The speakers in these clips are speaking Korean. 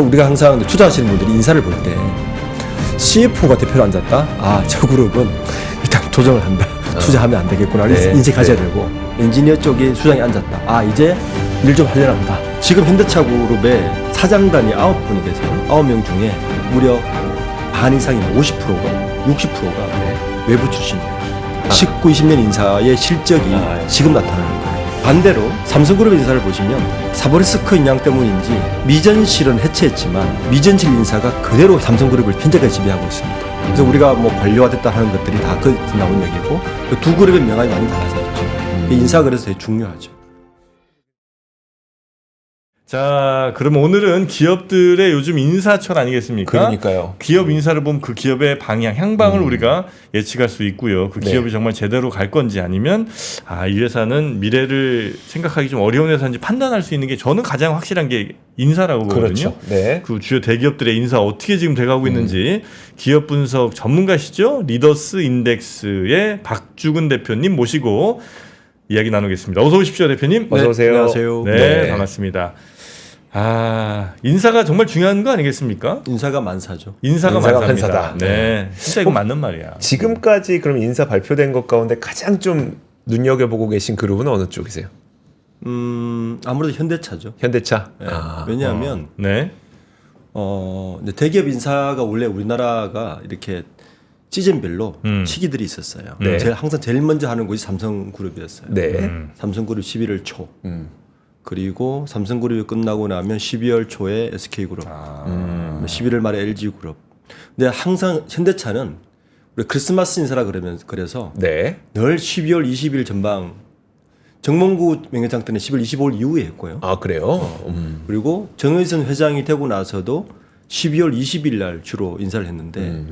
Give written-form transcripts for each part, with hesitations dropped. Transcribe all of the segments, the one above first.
우리가 항상 투자하시는 분들이 인사를 볼 때 CFO가 대표로 앉았다? 아, 저 그룹은 일단 조정을 한다. 투자하면 안 되겠구나. 네. 인식하셔야 되고, 엔지니어 쪽에 수장이 앉았다. 아, 이제 일 좀 하려나 보다. 지금 현대차 그룹의 사장단이 9분이 계세요. 9명 중에 무려 반 이상인 50%가 60%가 외부 출신이에요. 19, 20년 인사의 실적이 지금 나타나는 거예요. 반대로 삼성그룹 인사를 보시면 사보리스크 인양 때문인지 미전실은 해체했지만 미전실 인사가 그대로 삼성그룹을 현재까지 지배하고 있습니다. 그래서 우리가 뭐 관료화됐다 하는 것들이 다 거기서 나온 얘기고 두 그룹의 명암이 많이 달라져 있죠. 인사가 그래서 되게 중요하죠. 자, 그럼 오늘은 기업들의 요즘 인사철 아니겠습니까? 그러니까요. 기업 인사를 보면 그 기업의 방향, 향방을 우리가 예측할 수 있고요. 그 기업이 정말 제대로 갈 건지 아니면 이 회사는 미래를 생각하기 좀 어려운 회사인지 판단할 수 있는 게 저는 가장 확실한 게 인사라고 보거든요. 그렇죠. 네. 그 주요 대기업들의 인사 어떻게 지금 돼가고 있는지 기업 분석 전문가시죠? 리더스 인덱스의 박주근 대표님 모시고 이야기 나누겠습니다. 어서 오십시오, 대표님. 어서 오세요. 안녕하세요. 네, 반갑습니다. 인사가 정말 중요한 거 아니겠습니까? 인사가 만사죠. 인사가 만사다. 만사입니다. 네, 진짜 이거 맞는 말이야. 지금까지 그럼 인사 발표된 것 가운데 가장 좀 눈여겨보고 계신 그룹은 어느 쪽이세요? 아무래도 현대차죠. 현대차? 네. 왜냐하면 네, 근데 대기업 인사가 원래 우리나라가 이렇게 시즌별로 시기들이 있었어요. 네. 항상 제일 먼저 하는 곳이 삼성그룹이었어요. 네. 삼성그룹 11월 초. 그리고 삼성그룹이 끝나고 나면 12월 초에 SK그룹, 11월 말에 LG그룹. 근데 항상 현대차는 우리 크리스마스 인사라 그래서 네. 늘 12월 20일 전방 정몽구 명예장 때는 10월 25일 이후에 했고요. 아, 그래요? 그리고 정의선 회장이 되고 나서도 12월 20일 날 주로 인사를 했는데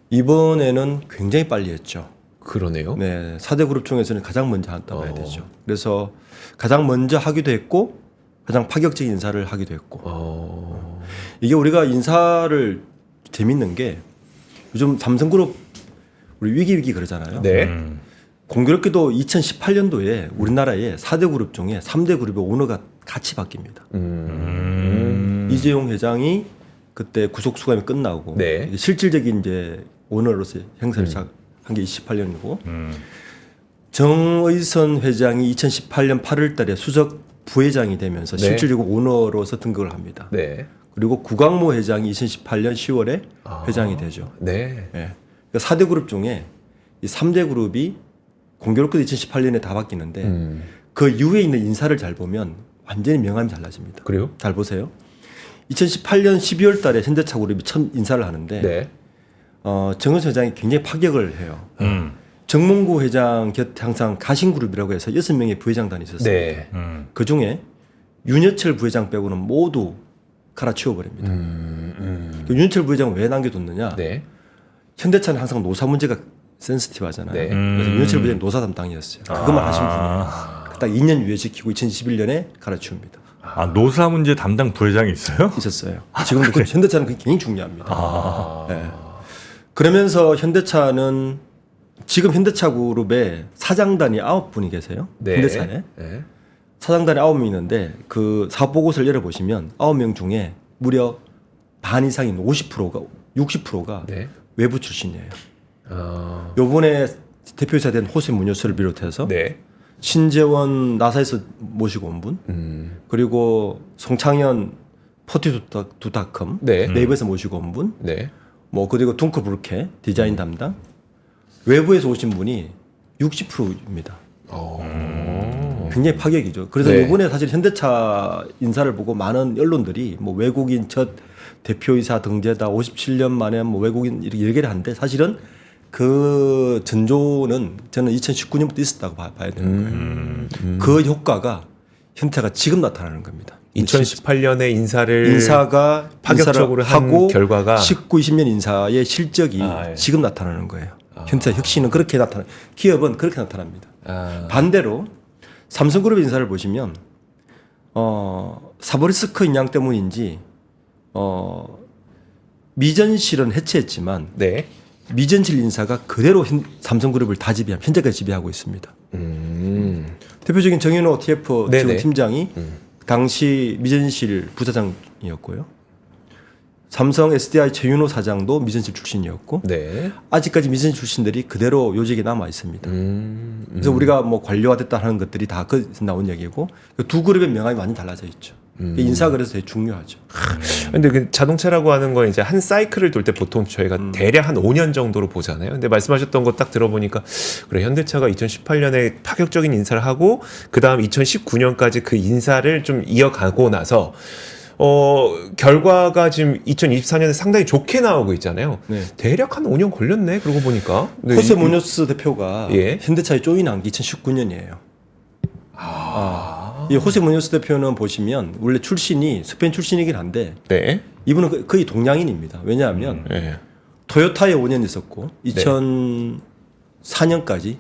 이번에는 굉장히 빨리 했죠. 그러네요. 네, 4대 그룹 중에서는 가장 먼저 한다고 해야 되죠. 그래서 가장 먼저 하기도 했고 가장 파격적인 인사를 하기도 했고 이게 우리가 인사를 재밌는 게 요즘 삼성그룹 우리 위기 그러잖아요. 네. 공교롭게도 2018년도에 우리나라의 4대 그룹 중에 3대 그룹의 오너가 같이 바뀝니다. 이재용 회장이 그때 구속 수감이 끝나고 네. 실질적인 이제 오너로서 행사를 시작한 게 28년이고 정의선 회장이 2018년 8월달에 수석 부회장이 되면서 네. 실질적으로 오너로서 등극을 합니다. 네. 그리고 구광모 회장이 2018년 10월에 회장이 되죠. 네. 예. 그러니까 4대 그룹 중에 이 3대 그룹이 공교롭게도 2018년에 다 바뀌는데 그 이후에 있는 인사를 잘 보면 완전히 명암이 달라집니다. 그래요? 잘 보세요. 2018년 12월 달에 현대차 그룹이 첫 인사를 하는데 네. 정의선 회장이 굉장히 파격을 해요. 정몽구 회장 곁에 항상 가신그룹이라고 해서 6명의 부회장단이 있었어요. 네. 그 중에 윤여철 부회장 빼고는 모두 갈아치워버립니다. 그 윤여철 부회장은 왜 남겨뒀느냐? 네. 현대차는 항상 노사 문제가 센시티브하잖아요. 네. 그래서 윤여철 부회장이 노사 담당이었어요. 그것만 하신 분이에요. 딱 2년 유예시키고 2011년에 갈아치웁니다. 노사 문제 담당 부회장이 있어요? 있었어요. 지금도 그래. 현대차는 그게 굉장히 중요합니다. 네. 그러면서 현대차는 지금 현대차 그룹의 사장단이 9분이 계세요. 네. 현대차에. 네. 사장단이 9명이 있는데 그 사업 보고서를 열어보시면 9명 중에 무려 반 이상인 50%가 60%가 네. 외부 출신이에요. 요번에 대표이사 된 호세 문효스를 비롯해서 네. 신재원 나사에서 모시고 온 분, 그리고 송창현 포티두닷컴 네. 네이버에서 모시고 온 분, 네. 뭐 그리고 둥커 브루케 디자인 담당 외부에서 오신 분이 60%입니다. 굉장히 파격이죠. 그래서 네. 이번에 사실 현대차 인사를 보고 많은 언론들이 뭐 외국인 첫 대표이사 등재다 57년 만에 뭐 외국인 이렇게 얘기를 하는데 사실은 그 전조는 저는 2019년부터 있었다고 봐야 되는 거예요. 그 효과가 현대차가 지금 나타나는 겁니다. 2018년에 인사가 파격적으로 한 하고 결과가 19, 20년 인사의 실적이 예. 지금 나타나는 거예요. 현대차 혁신은 그렇게 기업은 그렇게 나타납니다. 반대로 삼성그룹 인사를 보시면 사보리스크 인양 때문인지 미전실은 해체했지만 네. 미전실 인사가 그대로 삼성그룹을 다 현재까지 지배하고 있습니다. 대표적인 정현호 TF 지금 네네. 팀장이 당시 미전실 부사장이었고요. 삼성 SDI 최윤호 사장도 미전실 출신이었고 네. 아직까지 미전실 출신들이 그대로 요직에 남아 있습니다. 그래서 우리가 뭐 관료화됐다 하는 것들이 다 거기서 나온 얘기고 그 두 그룹의 명함이 완전히 달라져 있죠. 인사가 그래서 되게 중요하죠. 근데 그 자동차라고 하는 건 이제 한 사이클을 돌 때 보통 저희가 대략 한 5년 정도로 보잖아요. 근데 말씀하셨던 거 딱 들어보니까 그래 현대차가 2018년에 파격적인 인사를 하고 그다음 2019년까지 그 인사를 좀 이어가고 나서 결과가 지금 2024년에 상당히 좋게 나오고 있잖아요. 네. 대략 한 5년 걸렸네. 그러고 보니까. 네, 호세 무뇨스 대표가 예. 현대차에 조인한 게 2019년이에요. 이 호세 무뇨스 대표는 보시면 원래 출신이 스페인 출신이긴 한데 네. 이분은 거의 동양인입니다. 왜냐하면 네. 토요타에 5년 있었고 2004년까지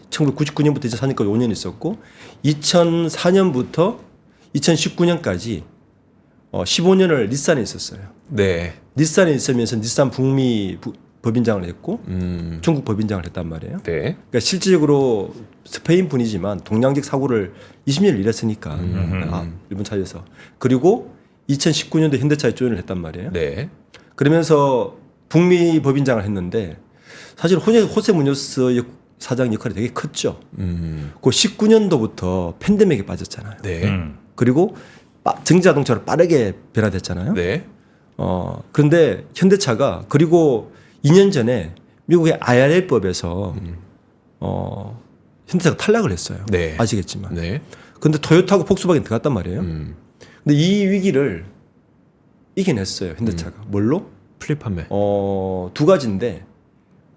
1999년부터 2004년까지 5년 있었고 2004년부터 2019년까지 15년을 닛산에 있었어요. 네. 닛산에 있으면서 닛산 북미 법인장을 했고 중국 법인장을 했단 말이에요. 네. 그러니까 실질적으로 스페인 분이지만 동양적 사고를 20년을 일했으니까 일본 차에서 그리고 2019년도 현대차에 조인을 했단 말이에요. 네. 그러면서 북미 법인장을 했는데 사실 호세 무뇨스 사장 역할이 되게 컸죠. 그 19년도부터 팬데믹에 빠졌잖아요. 네. 그리고 전기자동차로 빠르게 변화됐잖아요. 네. 그런데 현대차가 그리고 2년 전에 미국의 IRA법에서 현대차가 탈락을 했어요. 네. 아시겠지만. 네. 근데 토요타하고 폭스바겐 들어갔단 말이에요. 근데 이 위기를 이겨냈어요. 현대차가. 뭘로? 플립 판매. 두 가지인데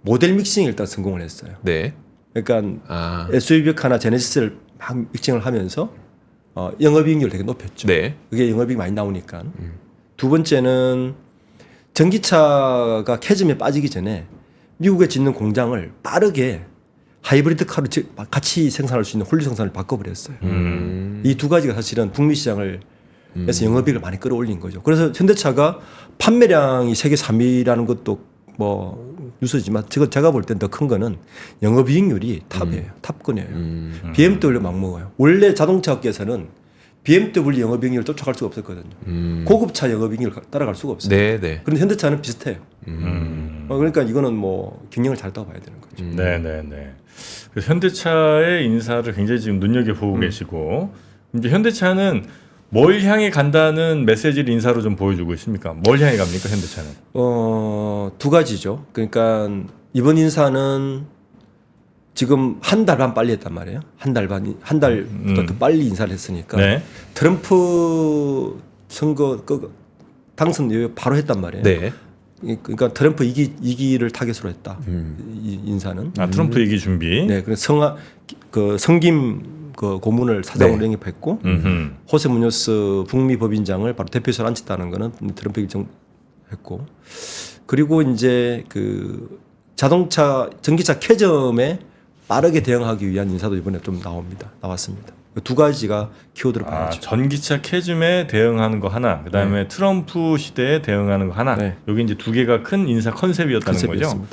모델 믹싱에 일단 성공을 했어요. 네. 그러니까 SUV 벽 하나 제네시스를 막 믹싱을 하면서 영업이익률을 되게 높였죠. 네. 그게 영업이익 많이 나오니까. 두 번째는 전기차가 캐즘에 빠지기 전에 미국에 짓는 공장을 빠르게 하이브리드 카로 같이 생산할 수 있는 홀류 생산을 바꿔버렸어요. 이 두 가지가 사실은 북미 시장을 해서 영업이익을 많이 끌어올린 거죠. 그래서 현대차가 판매량이 세계 3위라는 것도 뭐 뉴스지만 제가 볼 땐 더 큰 거는 영업이익률이 탑이에요. 탑권이에요. BMW 막 먹어요. 원래 자동차 업계에서는 BMW 영업이익률을 쫓아갈 수가 없었거든요. 고급차 영업이익률을 따라갈 수가 없어요. 네, 네. 그런데 현대차는 비슷해요. 그러니까 이거는 뭐 경영을 잘했다고 봐야 되는 거죠. 네네네. 그래서 현대차의 인사를 굉장히 지금 눈여겨 보고 계시고 이제 현대차는 뭘 향해 간다는 메시지를 인사로 좀 보여주고 있습니까? 뭘 향해 갑니까 현대차는? 두 가지죠. 그러니까 이번 인사는 지금 한 달 반 빨리 했단 말이에요. 한 달보다 더 빨리 인사를 했으니까 네. 트럼프 선거 당선 이후에 바로 했단 말이에요. 네. 그러니까 트럼프 2기를 타겟으로 했다. 이 인사는. 트럼프 얘기 준비. 네, 그래서 성김 그 고문을 사장으로 네. 영입했고 호세 무뇨스 북미 법인장을 바로 대표소에 앉혔다는 거는 트럼프 결정했고 그리고 이제 그 전기차 캐점에 빠르게 대응하기 위한 인사도 이번에 좀 나왔습니다. 두 가지가 키워드로 봐야죠. 전기차 캐즘에 대응하는 거 하나, 그다음에 트럼프 시대에 대응하는 거 하나. 네. 여기 이제 두 개가 큰 인사 컨셉이었다는 거죠.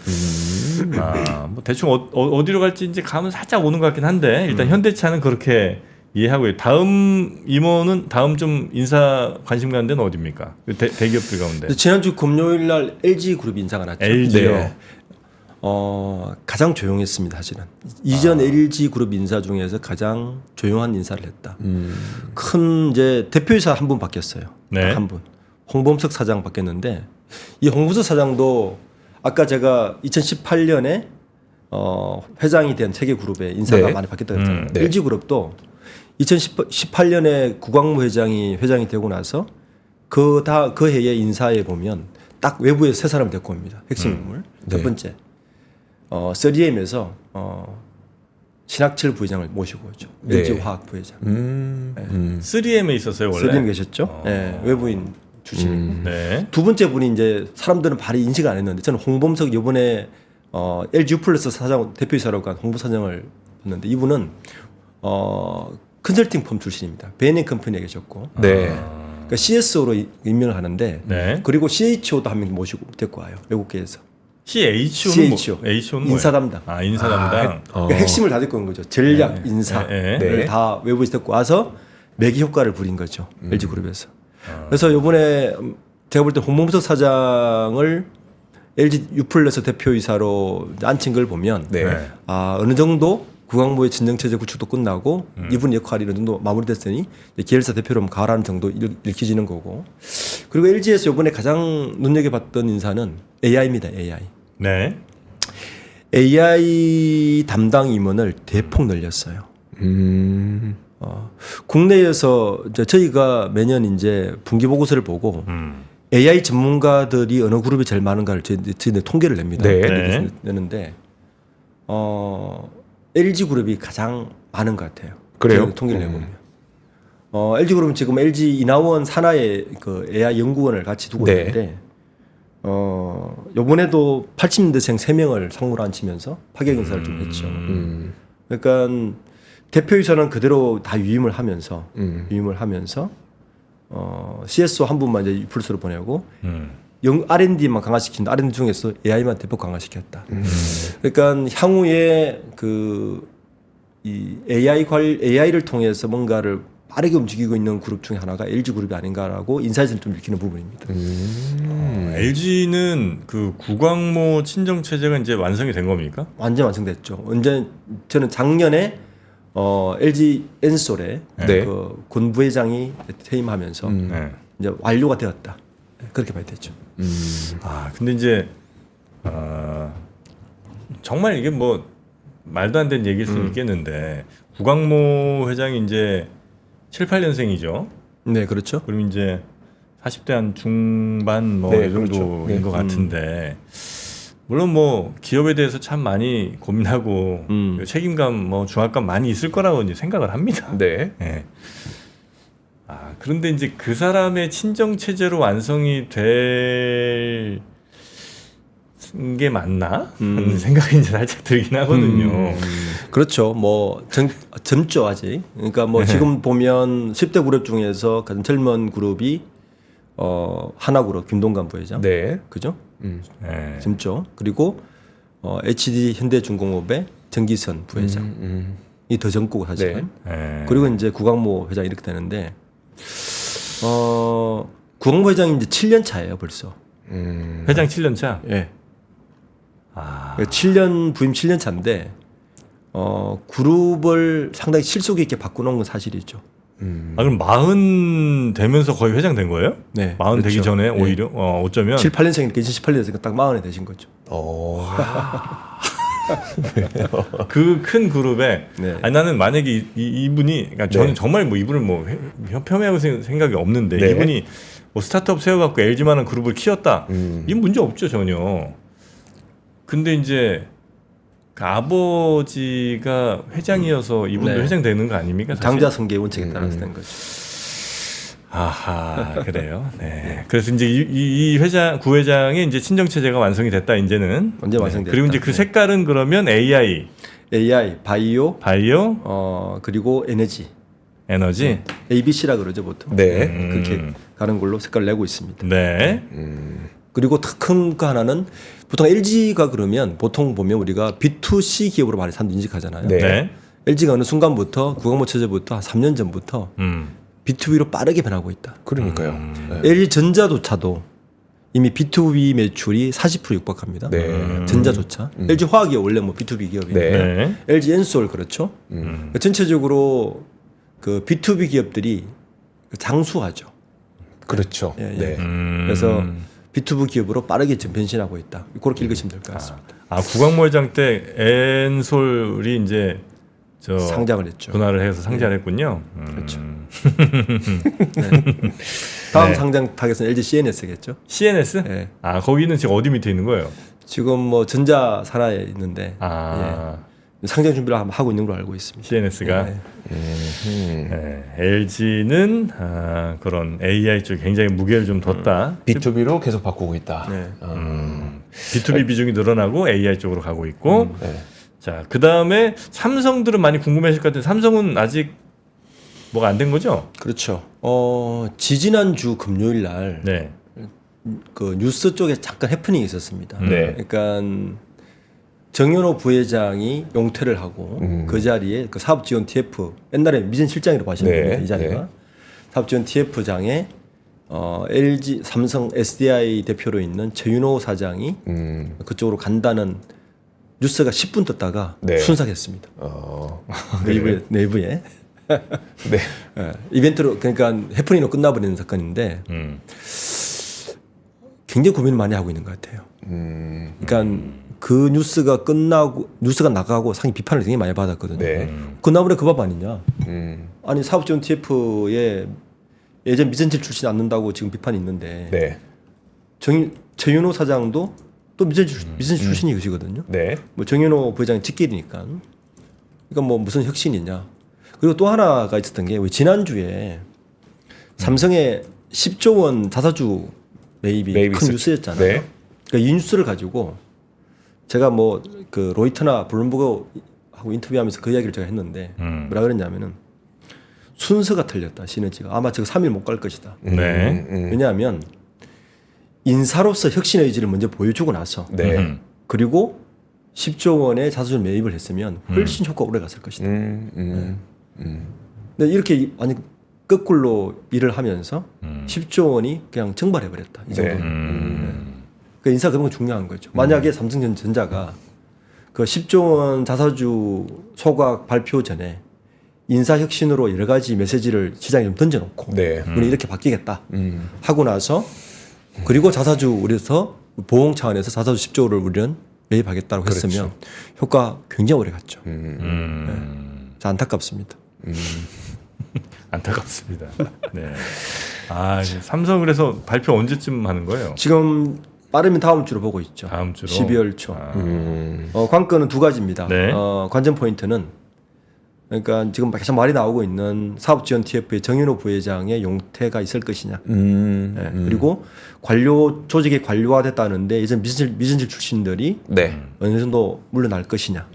뭐 대충 어디로 갈지 이제 감은 살짝 오는 것 같긴 한데 일단 현대차는 그렇게 이해하고요. 다음 임원은 다음 좀 인사 관심 가는 데는 어디입니까? 대기업들 가운데. 지난주 금요일 날 LG 그룹 인사가 났죠. LG요. 네. 가장 조용했습니다. 사실은 이전 LG 그룹 인사 중에서 가장 조용한 인사를 했다. 큰 이제 대표이사 한 분 바뀌었어요. 네. 한 분. 홍범석 사장 바뀌었는데 이 홍범석 사장도 아까 제가 2018년에 회장이 된 세계그룹의 인사가 네. 많이 바뀌었다고 했잖아요. 네. LG 그룹도 2018년에 구광무 회장이 되고 나서 그 해의 인사에 보면 딱 외부에서 세 사람을 데리고 옵니다. 핵심 인물. 첫 네. 번째 3M에서 신학철 부회장을 모시고 오죠. 네. LG 화학 부회장. 3M에 있었어요 원래. 3M 계셨죠? 네, 외부인 출신. 네. 두 번째 분이 이제 사람들은 발이 인식을 안 했는데 저는 홍범석 이번에 LG U 플러스 사장 대표이사로 간 홍보 사장을 봤는데 이분은 컨설팅 펌 출신입니다. 베닝 컴퍼니에 계셨고 네. 그러니까 CSO로 임명을 하는데 네. 그리고 CHO도 한 명 모시고 데리고 와요. 외국계에서. CHO는 CHO. H는 인사 담당. 인사 담당. 그러니까 핵심을 다 데리고 온 거죠. 전략, 인사를 네. 다 외부에서 데리고 와서 매기 효과를 부린 거죠. LG 그룹에서. 그래서 이번에 제가 볼 때 홍범석 사장을 LG U+ 대표이사로 앉힌 걸 보면 네. 네. 어느 정도 구광모의 진정체제 구축도 끝나고 이분 역할이 어느 정도 마무리됐으니 이제 계열사 대표로 가라는 정도 읽혀지는 거고. 그리고 LG에서 이번에 가장 눈여겨봤던 인사는 AI입니다. AI. 네. AI 담당 임원을 대폭 늘렸어요. 국내에서 이제 저희가 매년 이제 분기 보고서를 보고 AI 전문가들이 어느 그룹이 제일 많은가를 저희들 통계를 냅니다. 네. 내는데 LG 그룹이 가장 많은 것 같아요. 그래요? 저희들 통계를 내보면. LG 그룹은 지금 LG 인하원 산하에 그 AI 연구원을 같이 두고 네. 있는데 요번에도 80년대생 3명을 상무로 앉히면서 파격 인사를 좀 했죠. 그러니까 대표이사는 그대로 다 유임을 하면서 CSO 한 분만 이제 플스로 보내고 R&D만 강화시킨다. R&D 중에서 AI만 대폭 강화시켰다. 그러니까 향후에 이 AI를 통해서 뭔가를 빠르게 움직이고 있는 그룹 중에 하나가 LG 그룹이 아닌가라고 인사에서는 좀 읽히는 부분입니다. LG는 그 구광모 친정 체제가 이제 완성이 된 겁니까? 완전 완성됐죠. 언제 저는 작년에 LG 엔솔에 네. 그 권 부회장이 퇴임하면서 네. 이제 완료가 되었다. 그렇게 봐야 되죠. 근데 이제 정말 이게 뭐 말도 안 되는 얘기일 수는 있겠는데 구광모 회장이 이제 7, 8년생이죠. 네, 그렇죠. 그럼 이제 40대 한 중반 뭐 네, 이 정도인 그렇죠. 네. 것 같은데 물론 뭐 기업에 대해서 참 많이 고민하고 책임감 뭐 중압감 많이 있을 거라고 이제 생각을 합니다. 네. 네. 그런데 이제 그 사람의 친정 체제로 완성이 될 게 맞나? 하는 생각이 이제 살짝 들긴 하거든요. 그렇죠. 뭐 젊죠 아직. 그러니까 뭐 지금 보면 10대 그룹 중에서 가장 젊은 그룹이 하나그룹 김동관 부회장. 네. 그죠? 네. 젊죠. 그리고 HD 현대중공업의 정기선 부회장. 이 더 젊고 사실은. 네. 그리고 이제 구광모 회장 이렇게 되는데 구광모 회장이 이제 7년 차예요 벌써. 회장 7년 차. 예. 7년 부임 7년 차인데 그룹을 상당히 실속 있게 바꾸는 건 사실이죠. 그럼 40 되면서 거의 회장 된 거예요? 네. 40 되기 그렇죠. 전에 네. 오히려 어쩌면 7, 8년생이니까 2018년생이니까 딱 40에 되신 거죠. 그 큰 그룹에 네. 아니 나는 만약에 이분이 그러니까 저는 정말 뭐 이분을 뭐 폄훼하고 생각이 없는데 네. 이분이 뭐 스타트업 세워갖고 LG만한 그룹을 키웠다. 이건 문제 없죠 전혀. 근데 이제 그 아버지가 회장이어서 이분도 네. 회장 되는 거 아닙니까? 사실? 당자 승계 원칙에 따라서 된 거죠. 아하 그래요. 네. 그래서 이제 이 회장 구회장의 이제 친정 체제가 완성이 됐다 이제는. 언제 완성됐다. 그리고 이제 그 네. 색깔은 그러면 AI, AI, 바이오, 그리고 에너지, 에너지. ABC라 그러죠 보통. 네. 그렇게 가는 걸로 색깔을 내고 있습니다. 네. 그리고 더 큰 거 하나는 보통 LG가 그러면 보통 보면 우리가 B2C 기업으로 많이 사람들이 인식하잖아요. 네. 네. LG가 어느 순간부터 구광모 체제부터 한 3년 전부터 B2B로 빠르게 변하고 있다. 그러니까요. 네. LG전자조차도 이미 B2B 매출이 40% 육박합니다. 네. 전자조차. LG화학이 원래 뭐 B2B 기업인데 네. 네. LG 엔솔 그렇죠. 그러니까 전체적으로 그 B2B 기업들이 장수하죠. 그렇죠. 예, 예. 네. 그래서 B2B 기업으로 빠르게 좀 변신하고 있다. 그렇게 읽으시면 될 것 같습니다. 구광모 회장 때 엔솔이 이제 저 상장을 했죠. 분할을 해서 상장을 했군요. 그렇죠. 다음 네. 상장 타겟은 LG CNS겠죠. CNS? 예. 거기는 지금 어디 밑에 있는 거예요? 지금 뭐 전자 산하에 있는데 상장 준비를 하고 있는 걸로 알고 있습니다. CNS가 예. LG는 그런 AI 쪽에 굉장히 무게를 좀 뒀다. B2B로 계속 바꾸고 있다. 네. B2B 비중이 늘어나고 AI 쪽으로 가고 있고. 네. 자, 그 다음에 삼성들은 많이 궁금해하실 것 같은데 삼성은 아직 뭐가 안 된 거죠? 그렇죠. 지지난주 금요일 날 네. 그 뉴스 쪽에 잠깐 해프닝이 있었습니다. 네. 그러니까 정현호 부회장이 용퇴를 하고 그 자리에 그 사업지원 TF 옛날에 미전 실장이라고 하시는 네, 분이 이 자리가 네. 사업지원 TF장에 LG, 삼성, SDI 대표로 있는 최윤호 사장이 그쪽으로 간다는 뉴스가 10분 떴다가 네. 순삭했습니다. 내부에. 네. 예, 이벤트로 그러니까 해프닝으로 끝나버리는 사건인데 굉장히 고민을 많이 하고 있는 것 같아요. 그러니까 그 뉴스가 끝나고 뉴스가 나가고 상당히 비판을 굉장히 많이 받았거든요. 네. 그나마나 그 밥 아니냐? 음. 아니 사업지원 TF에 예전 미전질 출신 않는다고 지금 비판이 있는데 네. 최윤호 사장도 또 미전질 출신이 계시거든요. 네. 뭐 정윤호 부회장이 직계이니까. 그러니까 뭐 무슨 혁신이냐. 그리고 또 하나가 있었던 게 지난주에 삼성의 10조 원 자사주 매입이 큰 있었죠. 뉴스였잖아요. 네. 그러니까 이 뉴스를 가지고 제가 뭐 그 로이터나 블룸버그하고 인터뷰하면서 그 이야기를 제가 했는데 뭐라 그랬냐면은 순서가 틀렸다. 시너지가 아마 저거 3일 못 갈 것이다. 네. 왜냐하면 인사로서 혁신 의지를 먼저 보여주고 나서 네. 그리고 10조 원의 자사주 매입을 했으면 훨씬 효과가 오래 갔을 것이다. 근데 이렇게 아니 거꾸로 일을 하면서 10조 원이 그냥 증발해버렸다. 이 정도. 네. 그 인사 그런 건 중요한 거죠. 만약에 삼성전자가 그 10조 원 자사주 소각 발표 전에 인사 혁신으로 여러 가지 메시지를 시장에 좀 던져놓고 네. 우리 이렇게 바뀌겠다 하고 나서 그리고 자사주 우리서 보험 차원에서 자사주 10조를 우리는 매입하겠다고 했으면 효과 굉장히 오래 갔죠. 자, 안타깝습니다. 안타깝습니다. 네. 아, 이제 삼성 그래서 발표 언제쯤 하는 거예요? 지금 빠르면 다음 주로 보고 있죠. 다음 주로. 12월 초. 아. 관건은 두 가지입니다. 네. 관전 포인트는 그러니까 지금 계속 말이 나오고 있는 사업지원 TF의 정윤호 부회장의 용태가 있을 것이냐. 네. 그리고 관료 조직이 관료화됐다는데 이제 미전질 출신들이 네. 어느 정도 물러날 것이냐.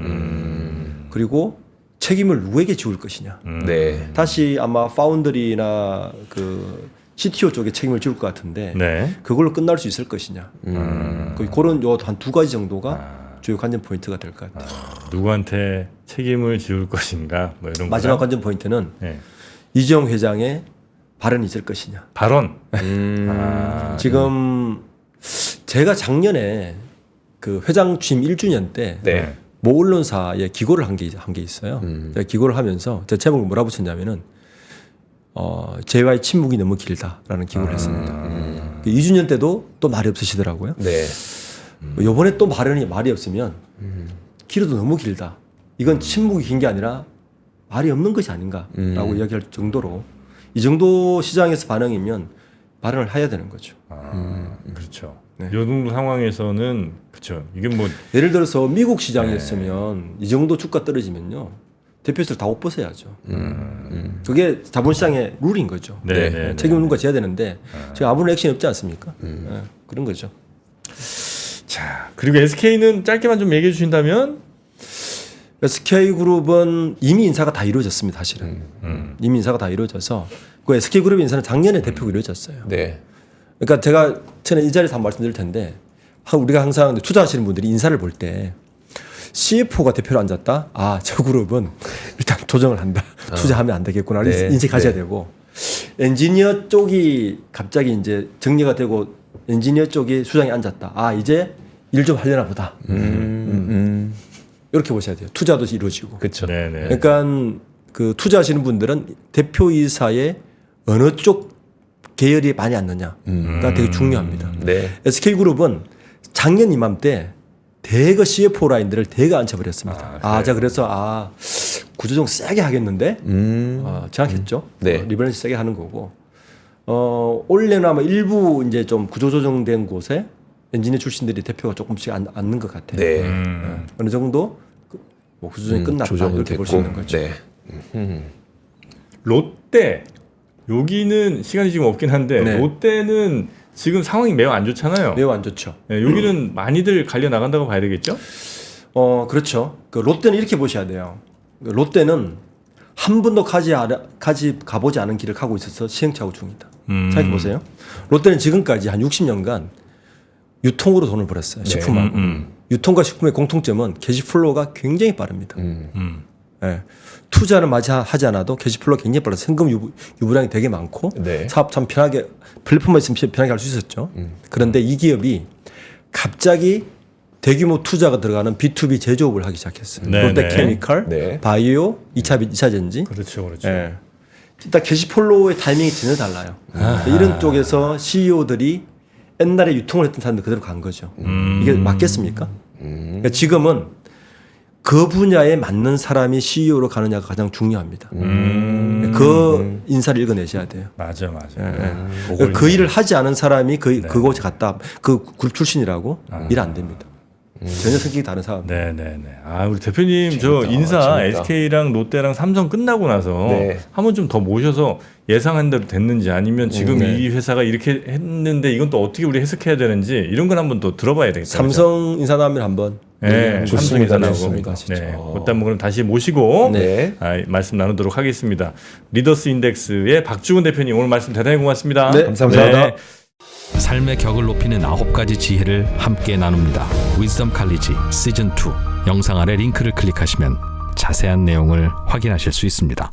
그리고 책임을 누구에게 지울 것이냐. 네. 다시 아마 파운드리나 그 CTO 쪽에 책임을 지울 것 같은데 네. 그걸로 끝날 수 있을 것이냐. 그런 요 한 두 가지 정도가 주요 관전 포인트가 될 것 같아요. 누구한테 책임을 지울 것인가 뭐 이런 마지막 거랑? 관전 포인트는 네. 이재용 회장의 발언이 있을 것이냐. 발언. 아, 지금 제가 작년에 그 회장 취임 1주년 때 네. 모 언론사에 기고를 한 게 있어요. 제가 기고를 하면서 제 제목을 뭐라 붙였냐면은 제와의 침묵이 너무 길다라는 기고를 했습니다. 2주년 때도 또 말이 없으시더라고요. 네. 이번에 또 말이 없으면 길어도 너무 길다. 이건 침묵이 긴 게 아니라 말이 없는 것이 아닌가라고 이야기할 정도로 이 정도 시장에서 반응이면 발언을 해야 되는 거죠. 그렇죠. 네. 이 정도 상황에서는 그렇죠. 이게 뭐 예를 들어서 미국 시장이었으면 이 정도 주가 떨어지면요 대표이사를 다 못 벗어야죠. 그게 자본시장의 룰인 거죠. 네, 네, 책임 네. 있는 거 져야 되는데 지금 아무런 액션이 없지 않습니까? 그런 거죠. 자, 그리고 SK는 짧게만 좀 얘기해 주신다면 SK그룹은 이미 인사가 다 이루어졌습니다. 사실은 이미 인사가 다 이루어져서 그 SK그룹 인사는 작년에 대표가 이루어졌어요. 네. 그러니까 제가 전에 이 자리에서 한번 말씀드릴 텐데 우리가 항상 투자하시는 분들이 인사를 볼 때 CFO가 대표로 앉았다. 아, 저 그룹은 일단 조정을 한다. 투자하면 안 되겠구나. 네. 인식 가져야 되고 엔지니어 쪽이 갑자기 이제 정리가 되고 엔지니어 쪽이 수장에 앉았다. 아, 이제 일 좀 하려나 보다. 이렇게 보셔야 돼요. 투자도 이루어지고. 그렇죠. 네, 네. 그러니까 그 투자하시는 분들은 대표이사의 어느 쪽 계열이 많이 앉느냐가 되게 중요합니다. 네. SK그룹은 작년 이맘때 대거 CFO 라인들을 대거 앉혀버렸습니다. 제가 그래서 구조조정 세게 하겠는데 정확했죠. 네. 리밸런스 세게 하는 거고 올해는 아마 일부 이제 좀 구조조정된 곳에 엔지니어 출신들이 대표가 조금씩 앉는 것 같아요. 네. 어느 정도 뭐 구조조정이 끝났다 조정은 이렇게 볼 수 있는 거죠. 네. 롯데 여기는 시간이 지금 없긴 한데 네. 롯데는 지금 상황이 매우 안 좋잖아요. 매우 안 좋죠. 네, 여기는 많이들 갈려 나간다고 봐야 되겠죠? 그렇죠. 그 롯데는 이렇게 보셔야 돼요. 롯데는 한 번도 가보지 않은 길을 가고 있어서 시행착오 중이다. 생각해 보세요. 롯데는 지금까지 한 60년간 유통으로 돈을 벌었어요. 식품하고. 유통과 식품의 공통점은 캐시플로우가 굉장히 빠릅니다. 예. 투자는 하지 않아도 캐시플로가 굉장히 빨라서 현금 유불량이 되게 많고 네. 사업 참 편하게 플랫폼만 있으면 편하게 할 수 있었죠. 그런데 이 기업이 갑자기 대규모 투자가 들어가는 B2B 제조업을 하기 시작했어요. 네, 롯데케미칼, 네. 바이오, 2차 전지. 그렇죠, 그렇죠. 예. 일단 캐시플로우의 타이밍이 전혀 달라요. 이런 쪽에서 CEO들이 옛날에 유통을 했던 사람들 그대로 간 거죠. 이게 맞겠습니까? 그러니까 지금은 그 분야에 맞는 사람이 CEO로 가느냐가 가장 중요합니다. 그 인사를 읽어내셔야 돼요. 맞아. 그러니까 그 일을 하지 않은 사람이 그곳에 갔다 그 그룹 출신이라고 일 안 됩니다. 전혀 성격이 다른 사람. 네네네. 아 우리 대표님 저 인사 재밌다. SK랑 롯데랑 삼성 끝나고 나서 네. 한번 좀 더 모셔서 예상한 대로 됐는지 아니면 지금 이 회사가 이렇게 했는데 이건 또 어떻게 우리 해석해야 되는지 이런 건 한번 또 들어봐야 되겠다. 삼성 인사 나오면 한번 네, 좋습니다. 삼성 인사 나오고. 좋습니다. 네, 그다음 그럼 다시 모시고 네. 말씀 나누도록 하겠습니다. 리더스 인덱스의 박주근 대표님 오늘 말씀 대단히 고맙습니다. 네, 감사합니다. 네. 삶의 격을 높이는 9가지 지혜를 함께 나눕니다. 위즈덤 칼리지 시즌 2 영상 아래 링크를 클릭하시면 자세한 내용을 확인하실 수 있습니다.